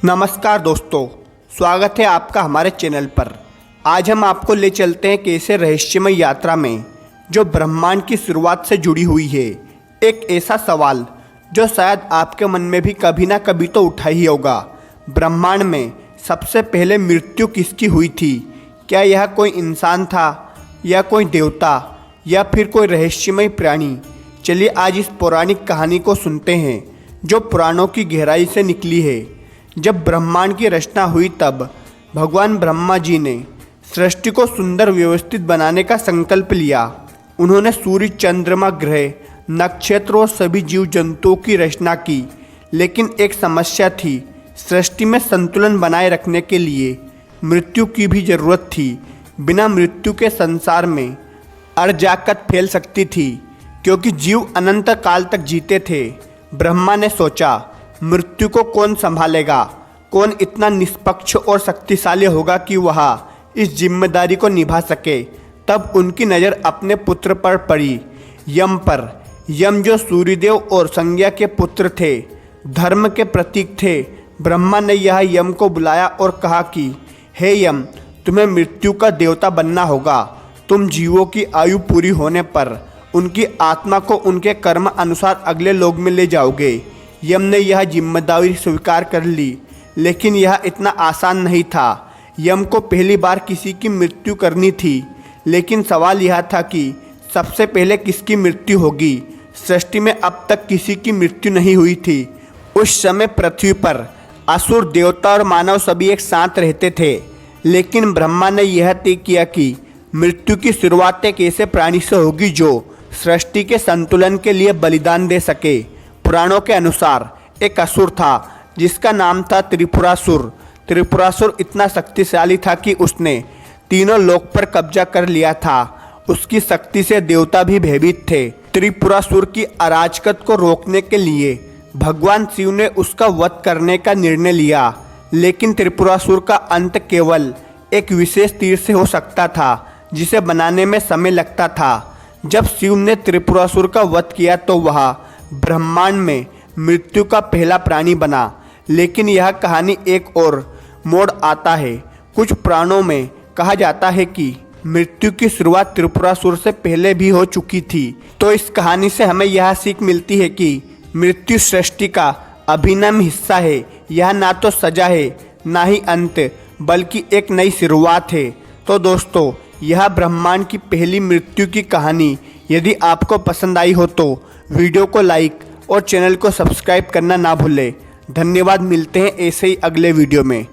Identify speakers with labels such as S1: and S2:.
S1: नमस्कार दोस्तों, स्वागत है आपका हमारे चैनल पर। आज हम आपको ले चलते हैं कैसे रहस्यमय यात्रा में जो ब्रह्मांड की शुरुआत से जुड़ी हुई है। एक ऐसा सवाल जो शायद आपके मन में भी कभी ना कभी तो उठा ही होगा। ब्रह्मांड में सबसे पहले मृत्यु किसकी हुई थी? क्या यह कोई इंसान था या कोई देवता या फिर कोई रहस्यमय प्राणी? चलिए आज इस पौराणिक कहानी को सुनते हैं जो पुराणों की गहराई से निकली है। जब ब्रह्मांड की रचना हुई तब भगवान ब्रह्मा जी ने सृष्टि को सुंदर व्यवस्थित बनाने का संकल्प लिया। उन्होंने सूर्य, चंद्रमा, ग्रह, नक्षत्र और सभी जीव जंतुओं की रचना की। लेकिन एक समस्या थी, सृष्टि में संतुलन बनाए रखने के लिए मृत्यु की भी जरूरत थी। बिना मृत्यु के संसार में अराजकता फैल सकती थी क्योंकि जीव अनंत काल तक जीते थे। ब्रह्मा ने सोचा, मृत्यु को कौन संभालेगा? कौन इतना निष्पक्ष और शक्तिशाली होगा कि वह इस जिम्मेदारी को निभा सके? तब उनकी नज़र अपने पुत्र पर पड़ी, यम पर। यम जो सूर्यदेव और संज्ञा के पुत्र थे, धर्म के प्रतीक थे। ब्रह्मा ने यह यम को बुलाया और कहा कि हे यम, तुम्हें मृत्यु का देवता बनना होगा। तुम जीवों की आयु पूरी होने पर उनकी आत्मा को उनके कर्म अनुसार अगले लोक में ले जाओगे। यम ने यह जिम्मेदारी स्वीकार कर ली, लेकिन यह इतना आसान नहीं था। यम को पहली बार किसी की मृत्यु करनी थी, लेकिन सवाल यह था कि सबसे पहले किसकी मृत्यु होगी? सृष्टि में अब तक किसी की मृत्यु नहीं हुई थी। उस समय पृथ्वी पर असुर, देवता और मानव सभी एक साथ रहते थे। लेकिन ब्रह्मा ने यह तय किया कि मृत्यु की शुरुआत एक ऐसे प्राणी से होगी जो सृष्टि के संतुलन के लिए बलिदान दे सके। पुराणों के अनुसार एक असुर था जिसका नाम था त्रिपुरासुर। त्रिपुरासुर इतना शक्तिशाली था कि उसने तीनों लोक पर कब्जा कर लिया था। उसकी शक्ति से देवता भी भयभीत थे। त्रिपुरासुर की अराजकता को रोकने के लिए भगवान शिव ने उसका वध करने का निर्णय लिया। लेकिन त्रिपुरासुर का अंत केवल एक विशेष तीर से हो सकता था जिसे बनाने में समय लगता था। जब शिव ने त्रिपुरासुर का वध किया तो वह ब्रह्मांड में मृत्यु का पहला प्राणी बना। लेकिन यह कहानी एक और मोड़ आता है। कुछ पुराणों में कहा जाता है कि मृत्यु की शुरुआत त्रिपुरासुर से पहले भी हो चुकी थी। तो इस कहानी से हमें यह सीख मिलती है कि मृत्यु सृष्टि का अभिन्न हिस्सा है। यह ना तो सजा है ना ही अंत, बल्कि एक नई शुरुआत है। तो दोस्तों, यह ब्रह्मांड की पहली मृत्यु की कहानी यदि आपको पसंद आई हो तो वीडियो को लाइक और चैनल को सब्सक्राइब करना ना भूलें। धन्यवाद। मिलते हैं ऐसे ही अगले वीडियो में।